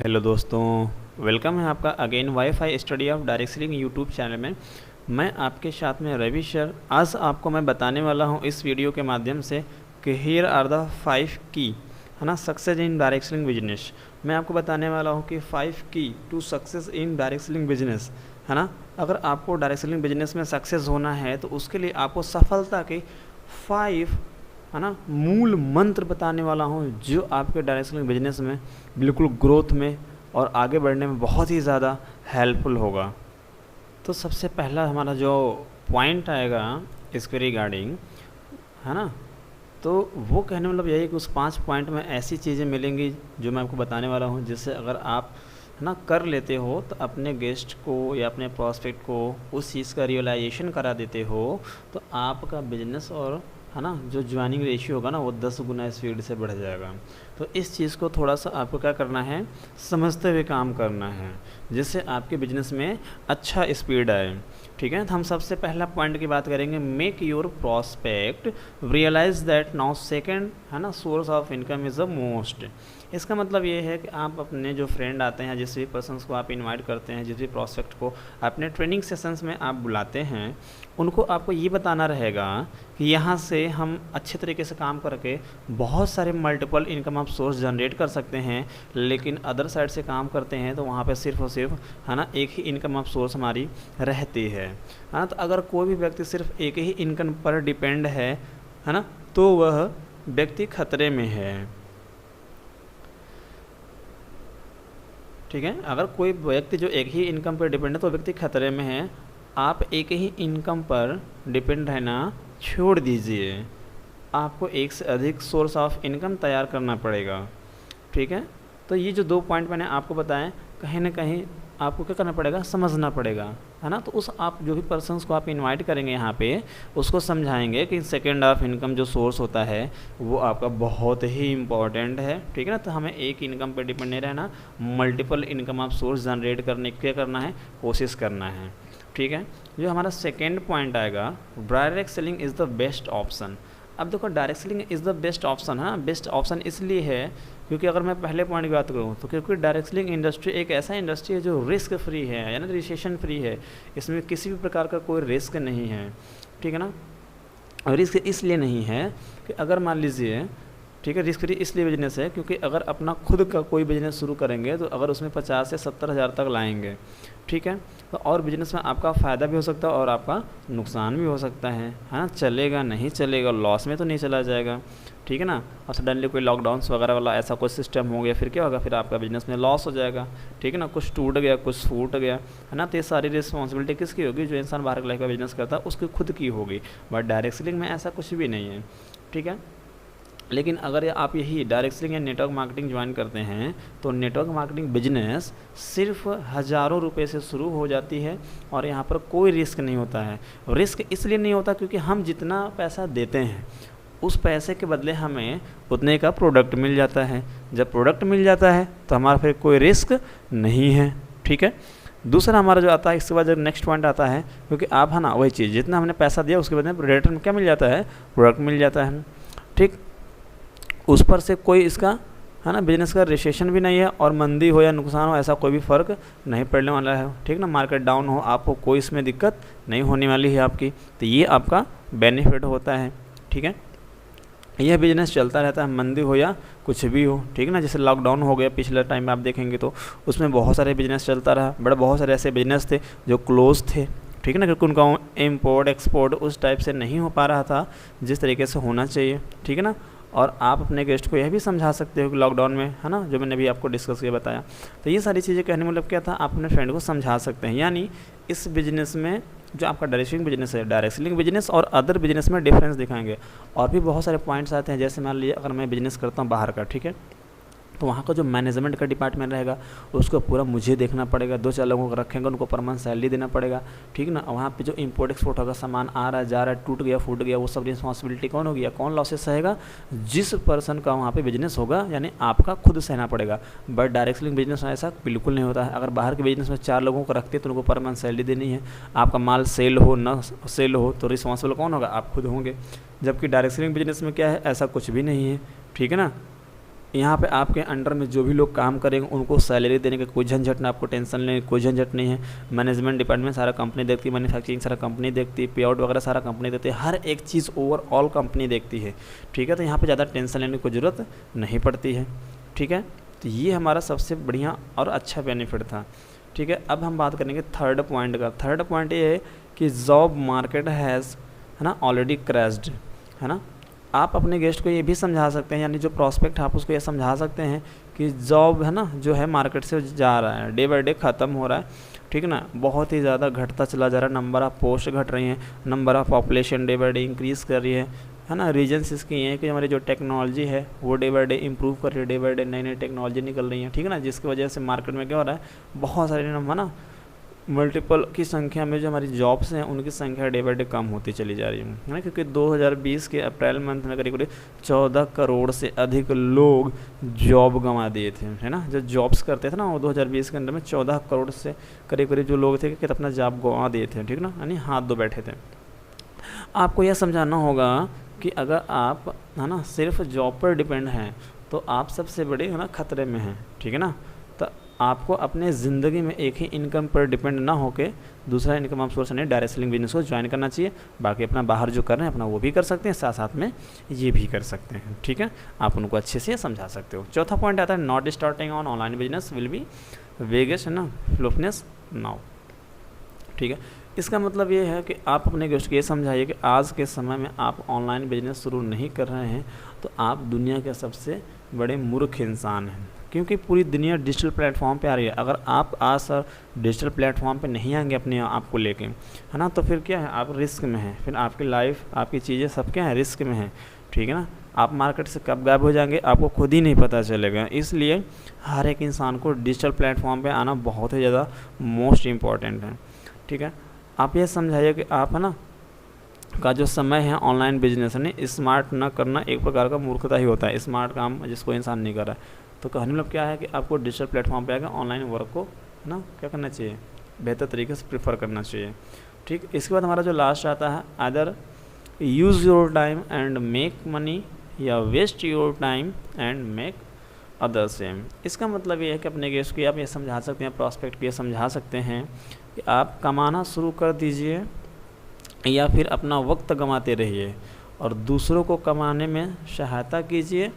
Hello दोस्तों, welcome है आपका again wifi study of direct selling YouTube channel में। मैं आपके साथ में रवि सर। आज आपको मैं बताने वाला हूं इस वीडियो के माध्यम से कि हियर आर द 5 की है ना success in direct selling business. मैं आपको बताने वाला हूं कि 5 key to success in direct selling business है ना। अगर आपको डायरेक्ट सेलिंग बिजनेस में सक्सेस होना है तो उसके लिए आपको सफलता के 5 है ना मूल मंत्र बताने वाला हूँ, जो आपके डायरेक्ट सेलिंग बिजनेस में बिल्कुल ग्रोथ में और आगे बढ़ने में बहुत ही ज़्यादा हेल्पफुल होगा। तो सबसे पहला हमारा जो पॉइंट आएगा इसके रिगार्डिंग है ना, तो वो कहने मतलब यही कि उस 5 पॉइंट में ऐसी चीज़ें मिलेंगी जो मैं आपको बताने वाला हूँ, जिससे अगर आप है ना कर लेते हो तो अपने गेस्ट को या अपने प्रॉस्पेक्ट को उस चीज़ का रियलाइजेशन करा देते हो, तो आपका बिजनेस और है ना जो ज्वाइनिंग रेशियो होगा ना वो 10 गुना स्पीड से बढ़ जाएगा। तो इस चीज़ को थोड़ा सा आपको क्या करना है, समझते हुए काम करना है, जिससे आपके बिजनेस में अच्छा स्पीड आए। ठीक है, तो हम सबसे पहला पॉइंट की बात करेंगे, make your prospect realise that now second है ना source of income is the most. इसका मतलब ये है कि आप अपने जो फ्रेंड आते हैं, जिस भी पर्सन्स को आप इनवाइट करते हैं, जिस भी प्रॉस्पेक्ट को अपने ट्रेनिंग सेशंस में आप बुलाते हैं, उनको आपको ये बताना रहेगा कि यहाँ से हम अच्छे तरीके से काम करके बहुत सारे मल्टीपल इनकम आप सोर्स जनरेट कर सकते हैं। लेकिन अदर साइड से काम करते हैं तो वहाँ पे सिर्फ और सिर्फ है ना एक ही इनकम आप सोर्स हमारी रहती है ना। तो अगर कोई भी व्यक्ति सिर्फ एक ही इनकम पर डिपेंड है ना, तो वह व्यक्ति खतरे में है। ठीक है, अगर कोई व्यक्ति जो एक ही इनकम पर डिपेंड है तो व्यक्ति खतरे में है। आप एक ही इनकम पर डिपेंड रहना छोड़ दीजिए, आपको एक से अधिक सोर्स ऑफ इनकम तैयार करना पड़ेगा। ठीक है, तो ये जो 2 पॉइंट मैंने आपको बताएं, कहीं ना कहीं आपको क्या करना पड़ेगा, समझना पड़ेगा है ना। तो उस आप जो भी पर्सन्स को आप इनवाइट करेंगे यहाँ पे, उसको समझाएंगे कि सेकेंड ऑफ इनकम जो सोर्स होता है वो आपका बहुत ही इम्पॉर्टेंट है। ठीक है ना, तो हमें एक इनकम पे डिपेंड नहीं रहना, मल्टीपल इनकम आप सोर्स जनरेट करने के क्या करना है, कोशिश करना है। ठीक है, जो हमारा सेकेंड पॉइंट आएगा, direct selling is the best option. अब देखो, direct selling is the best option है। बेस्ट ऑप्शन इसलिए है क्योंकि अगर मैं पहले पॉइंट की बात करूँ तो क्योंकि डायरेक्ट सेलिंग इंडस्ट्री एक ऐसा इंडस्ट्री है जो रिस्क फ्री है, यानी रिसेशन फ्री है। इसमें किसी भी प्रकार का कोई रिस्क नहीं है। ठीक है ना, और रिस्क इसलिए नहीं है कि अगर मान लीजिए, ठीक है, रिस्क फ्री इसलिए बिजनेस है क्योंकि अगर अपना खुद का कोई बिजनेस शुरू करेंगे तो अगर उसमें 50 से 70 हज़ार तक लाएंगे, ठीक है, तो और बिजनेस में आपका फ़ायदा भी हो सकता है और आपका नुकसान भी हो सकता है ना। चलेगा नहीं चलेगा, लॉस में तो नहीं चला जाएगा। ठीक है ना, और सडनली कोई लॉकडाउन्स वगैरह वाला ऐसा कोई सिस्टम हो गया, फिर क्या होगा, फिर आपका बिजनेस में लॉस हो जाएगा। ठीक है ना, कुछ टूट गया, कुछ फूट गया है ना, तो ये सारी रिस्पॉन्सिबिलिटी किसकी होगी, जो इंसान बाहर के लाइफ का बिजनेस करता है उसकी खुद की होगी। बट डायरेक्ट सेलिंग में ऐसा कुछ भी नहीं है। ठीक है, लेकिन अगर आप यही डायरेक्ट सेलिंग या नेटवर्क मार्केटिंग ज्वाइन करते हैं तो नेटवर्क मार्केटिंग बिजनेस सिर्फ हज़ारों रुपए से शुरू हो जाती है और यहाँ पर कोई रिस्क नहीं होता है। रिस्क इसलिए नहीं होता क्योंकि हम जितना पैसा देते हैं उस पैसे के बदले हमें उतने का प्रोडक्ट मिल जाता है। जब प्रोडक्ट मिल जाता है तो हमारा फिर कोई रिस्क नहीं है। ठीक है, दूसरा हमारा जो आता है, इसके बाद जब नेक्स्ट पॉइंट आता है, क्योंकि आप है ना वही चीज़ जितना हमने पैसा दिया उसके बदले रिटर्न में क्या मिल जाता है, प्रोडक्ट मिल जाता है। ठीक, उस पर से कोई इसका है ना बिजनेस का रिसेशन भी नहीं है और मंदी हो या नुकसान हो ऐसा कोई भी फ़र्क नहीं पड़ने वाला है। ठीक ना, मार्केट डाउन हो आपको कोई इसमें दिक्कत नहीं होने वाली है आपकी, तो ये आपका बेनिफिट होता है। ठीक है, यह बिजनेस चलता रहता है, मंदी हो या कुछ भी हो। ठीक है ना, जैसे लॉकडाउन हो गया पिछले टाइम में आप देखेंगे तो उसमें बहुत सारे बिजनेस चलता रहा, बड़े बहुत सारे ऐसे बिजनेस थे जो क्लोज थे। ठीक है ना, क्योंकि उनका इम्पोर्ट एक्सपोर्ट उस टाइप से नहीं हो पा रहा था जिस तरीके से होना चाहिए। ठीक है ना, और आप अपने गेस्ट को यह भी समझा सकते हो कि लॉकडाउन में है ना, जो मैंने भी आपको डिस्कस किया बताया, तो ये सारी चीज़ें कहने मतलब क्या था, आप अपने फ्रेंड को समझा सकते हैं। यानी इस बिजनेस में जो आपका डायरेक्ट सेलिंग बिजनेस है, डायरेक्ट सेलिंग बिजनेस और अदर बिजनेस में डिफरेंस दिखाएंगे। और भी बहुत सारे पॉइंट्स आते हैं, जैसे मान लीजिए अगर मैं बिजनेस करता हूँ बाहर का, ठीक है, तो वहाँ का जो मैनेजमेंट का डिपार्टमेंट रहेगा उसको पूरा मुझे देखना पड़ेगा, 2-4 लोगों को रखेंगे, उनको पर मंथ सैलरी देना पड़ेगा। ठीक ना, वहाँ पे जो इंपोर्ट एक्सपोर्ट होगा, सामान आ रहा है जा रहा है, टूट गया फूट गया, वो सब रिस्पॉन्सिबिलिटी कौन होगी या कौन लॉसेस सहेगा, जिस पर्सन का वहाँ पे बिजनेस होगा, यानी आपका खुद सहना पड़ेगा। बट डायरेक्ट सेलिंग बिजनेस में ऐसा बिल्कुल नहीं होता है। अगर बाहर के बिजनेस में 4 लोगों को रखते तो उनको पर मंथ सैलरी देनी है, आपका माल सेल हो ना सेल हो तो रिस्पॉन्सिबल कौन होगा, आप खुद होंगे। जबकि डायरेक्ट सेलिंग बिजनेस में क्या है, ऐसा कुछ भी नहीं है। ठीक है ना, यहाँ पे आपके अंडर में जो भी लोग काम करेंगे उनको सैलरी देने का कोई झंझट ना, आपको टेंशन लेने की कोई झंझट नहीं है। मैनेजमेंट डिपार्टमेंट सारा कंपनी देखती है, मैन्युफैक्चरिंग सारा कंपनी देखती है, पे आउट वगैरह सारा कंपनी देखती है, हर एक चीज़ ओवरऑल कंपनी देखती है। ठीक है, तो यहाँ पे ज़्यादा टेंशन लेने की कोई ज़रूरत नहीं पड़ती है। ठीक है, तो ये हमारा सबसे बढ़िया और अच्छा बेनिफिट था। ठीक है, अब हम बात करेंगे थर्ड पॉइंट का। थर्ड पॉइंट ये है कि जॉब मार्केट हैज़, है ना, ऑलरेडी क्रैश्ड, है ना। आप अपने गेस्ट को ये भी समझा सकते हैं, यानी जो प्रॉस्पेक्ट आप उसको ये समझा सकते हैं कि जॉब, है ना, जो है मार्केट से जा रहा है, डे बाय डे ख़त्म हो रहा है। ठीक है ना, बहुत ही ज़्यादा घटता चला जा रहा है, नंबर ऑफ़ पोस्ट घट रही हैं, number of population day by day increase कर रही है ना। रीजन्स इसके ये हैं कि हमारी जो टेक्नोलॉजी है वो डे बाय डे इंप्रूव कर रही है, डे बाय डे नई नई टेक्नोलॉजी निकल रही है। ठीक है ना, जिसकी वजह से मार्केट में क्या हो रहा है, बहुत सारे, है ना, मल्टीपल की संख्या में जो हमारी जॉब्स हैं उनकी संख्या डे बाय डे कम होती चली जा रही है ना। क्योंकि 2020 के अप्रैल मंथ में करीब 14 करोड़ से अधिक लोग जॉब गंवा दिए थे, है ना। जो जॉब्स करते थे ना वो 2020 के अंदर में 14 करोड़ से करीब जो लोग थे कि अपना जॉब गंवा दिए थे। ठीक ना, यानी हाथ धो बैठे थे। आपको यह समझाना होगा कि अगर आप, है ना, सिर्फ जॉब पर डिपेंड हैं तो आप सबसे बड़े, है ना, खतरे में हैं। ठीक है ना, तो आपको अपने ज़िंदगी में एक ही इनकम पर डिपेंड ना होके दूसरा इनकम आप सोर्स यानी डायरेक्ट सेलिंग बिजनेस को ज्वाइन करना चाहिए। बाकी अपना बाहर जो कर रहे हैं अपना वो भी कर सकते हैं, साथ साथ में ये भी कर सकते हैं। ठीक है, आप उनको अच्छे से समझा सकते हो। चौथा पॉइंट आता है not starting on online business will be वेगेस्ट, है ना, फ्लूफनेस नाउ। ठीक है, इसका मतलब ये है कि आप अपने गेस्ट को ये समझाइए कि आज के समय में आप ऑनलाइन बिजनेस शुरू नहीं कर रहे हैं तो आप दुनिया के सबसे बड़े मूर्ख इंसान हैं, क्योंकि पूरी दुनिया डिजिटल प्लेटफॉर्म पे आ रही है। अगर आप आज सर डिजिटल प्लेटफॉर्म पे नहीं आएंगे अपने आप को लेके, है ना, तो फिर क्या है, आप रिस्क में हैं, फिर आपकी लाइफ, आपकी चीज़ें सब क्या है, रिस्क में हैं। ठीक है ना, आप मार्केट से कब गायब हो जाएंगे आपको खुद ही नहीं पता चलेगा। इसलिए हर एक इंसान को डिजिटल प्लेटफॉर्म पे आना बहुत ही ज़्यादा मोस्ट इम्पॉर्टेंट है। ठीक है, आप ये समझाइए कि आप, है ना, का जो समय है ऑनलाइन बिजनेस है स्मार्ट ना करना एक प्रकार का मूर्खता ही होता है। स्मार्ट काम जिसको इंसान नहीं कर रहा है, तो कहने मतलब क्या है कि आपको डिजिटल प्लेटफॉर्म पे आकर ऑनलाइन वर्क को, है ना, क्या करना चाहिए, बेहतर तरीके से प्रेफर करना चाहिए। ठीक, इसके बाद हमारा जो लास्ट आता है other use your time and make money या waste your time and make other same. इसका मतलब ये है कि अपने गेस्ट को आप ये समझा सकते हैं, प्रॉस्पेक्ट को ये समझा सकते हैं कि आप कमाना शुरू कर दीजिए या फिर अपना वक्त गंवाते रहिए और दूसरों को कमाने में सहायता कीजिए,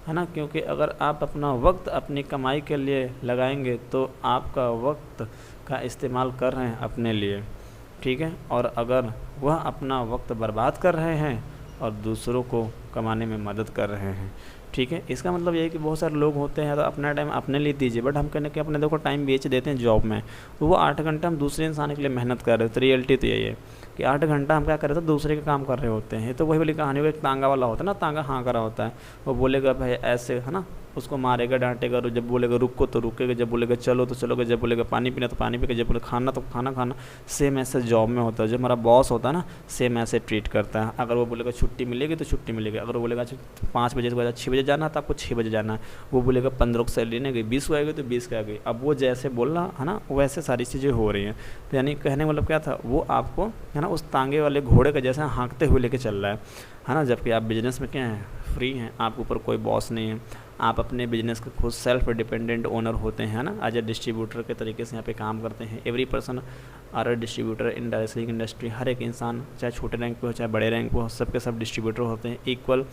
है ना। क्योंकि अगर आप अपना वक्त अपनी कमाई के लिए लगाएंगे तो आपका वक्त का इस्तेमाल कर रहे हैं अपने लिए। ठीक है, और अगर वह अपना वक्त बर्बाद कर रहे हैं और दूसरों को कमाने में मदद कर रहे हैं। ठीक है, इसका मतलब ये है कि बहुत सारे लोग होते हैं तो अपना टाइम अपने लिए दीजिए, बट हम कहने के अपने देखो टाइम बेच देते हैं जॉब में, तो वो 8 घंटा हम दूसरे इंसान के लिए मेहनत कर रहे हैं। तो रियलिटी तो यही है कि 8 घंटा हम क्या कर रहे थे, दूसरे के काम कर रहे होते हैं। तो वही वाली कहानी में एक तांगा वाला होता है ना, तांगा हाँ करा होता है, वो बोलेगा भाई ऐसे, है ना, उसको मारेगा डांटेगा, जब बोलेगा रुको तो रुकेगा, जब बोलेगा चलो तो चलोगे, जब बोलेगा पानी पीना तो पानी पीगा, जब बोले खाना तो खाना खाना। सेम ऐसे जॉब में होता है, जो हमारा बॉस होता है ना सेम ऐसे ट्रीट करता है। अगर वो बोलेगा छुट्टी मिलेगी तो छुट्टी मिलेगी, अगर वो बोलेगा 5 बजे के बाद 6 बजे जाना तो आपको 6 बजे जाना है, वो बोलेगा 15 को सैलरी नहीं गई 20 को आएगी तो 20 का आ गई। अब वो जैसे बोल रहा है ना वैसे सारी चीज़ें हो रही हैं। तो यानी कहने का मतलब क्या था, वो आपको, है ना, उस तांगे वाले घोड़े का जैसे हाँकते हुए लेके चल रहा है ना। जबकि आप बिजनेस में क्या है, फ्री हैं, आपके ऊपर कोई बॉस नहीं है, आप अपने बिजनेस के खुद सेल्फ डिपेंडेंट ओनर होते हैं ना। एज ए डिस्ट्रीब्यूटर के तरीके से यहाँ पे काम करते हैं। Every person are a distributor in direct selling industry. हर एक इंसान चाहे छोटे रैंक पे हो चाहे बड़े रैंक पे हो, सबके सब डिस्ट्रीब्यूटर होते हैं। इक्वल,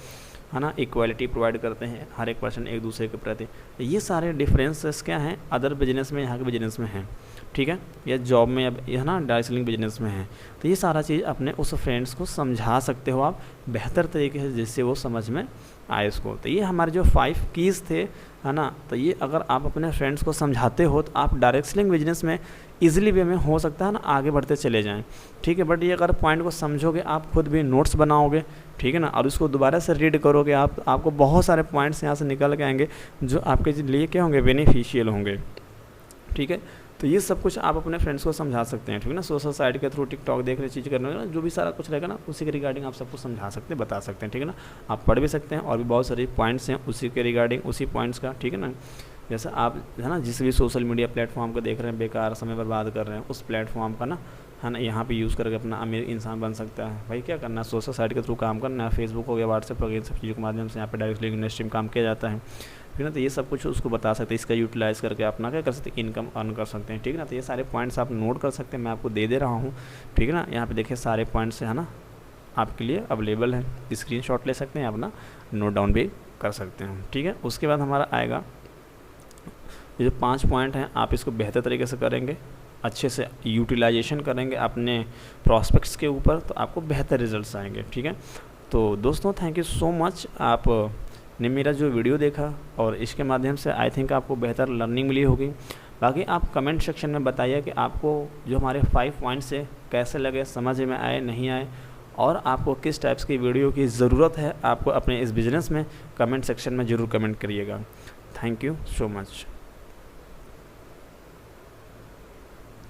है ना, इक्वालिटी प्रोवाइड करते हैं हर एक पर्सन एक दूसरे के प्रति। ये सारे डिफरेंसेस क्या हैं अदर बिजनेस में, यहाँ के बिजनेस में हैं। ठीक है, या जॉब में, अब है ना डायरेक्ट सेलिंग बिजनेस में है। तो ये सारा चीज़ अपने उस फ्रेंड्स को समझा सकते हो आप बेहतर तरीके से, जिससे वो समझ में आए इसको। तो ये हमारे जो 5 कीज़ थे, है ना, तो ये अगर आप अपने फ्रेंड्स को समझाते हो तो आप डायरेक्ट सेलिंग बिजनेस में ईजिली वे में हो सकता है ना आगे बढ़ते चले जाएं। ठीक है, बट ये अगर पॉइंट को समझोगे, आप खुद भी नोट्स बनाओगे, ठीक है ना, और उसको दोबारा से रीड करोगे, आपको बहुत सारे पॉइंट्स यहाँ से निकल के आएंगे जो आपके लिए क्या होंगे, बेनिफिशियल होंगे। ठीक है, तो ये सब कुछ आप अपने फ्रेंड्स को समझा सकते हैं। ठीक है ना, सोशल साइट के थ्रू, टिकटॉक देख रहे चीज़ करने ना, जो भी सारा कुछ रहेगा ना उसी के रिगार्डिंग आप सबको समझा सकते हैं, बता सकते हैं। ठीक है ना, आप पढ़ भी सकते हैं और भी बहुत सारे पॉइंट्स हैं उसी के रिगार्डिंग, उसी पॉइंट्स का। ठीक है ना, जैसे आप, है ना, जिस भी सोशल मीडिया प्लेटफॉर्म को देख रहे हैं, बेकार समय बर्बाद कर रहे हैं, उस प्लेटफॉर्म का ना, है ना, यहाँ पे यूज़ करके अपना अमीर इंसान बन सकता है। भाई क्या करना है, सोशल साइट के थ्रू काम करना है, फेसबुक हो गया, व्हाट्सएप हो गया, इन सब चीज़ों के माध्यम से यहाँ पे डायरेक्टली इंडस्ट्री में काम किया जाता है, ठीक है ना। तो ये सब कुछ उसको बता सकते हैं, इसका यूटिलाइज़ करके अपना क्या कर सकते हैं, इनकम अर्न कर सकते हैं, ठीक है ना। तो ये सारे पॉइंट्स आप नोट कर सकते हैं, मैं आपको दे रहा हूँ, ठीक है ना। यहाँ पे देखिए सारे पॉइंट्स है ना आपके लिए अवेलेबल है, स्क्रीनशॉट ले सकते हैं, अपना नोट डाउन भी कर सकते हैं, ठीक है। उसके बाद हमारा आएगा ये जो 5 पॉइंट हैं, आप इसको बेहतर तरीके से करेंगे, अच्छे से यूटिलाइजेशन करेंगे अपने प्रॉस्पेक्ट्स के ऊपर, तो आपको बेहतर रिजल्ट्स आएंगे, ठीक है। तो दोस्तों थैंक यू सो मच, आपने मेरा जो वीडियो देखा और इसके माध्यम से आई थिंक आपको बेहतर लर्निंग मिली होगी। बाकी आप कमेंट सेक्शन में बताइए कि आपको जो हमारे 5 पॉइंट्स है कैसे लगे, समझ में आए नहीं आए, और आपको किस टाइप्स की वीडियो की ज़रूरत है आपको अपने इस बिज़नेस में, कमेंट सेक्शन में ज़रूर कमेंट करिएगा। Thank you so much.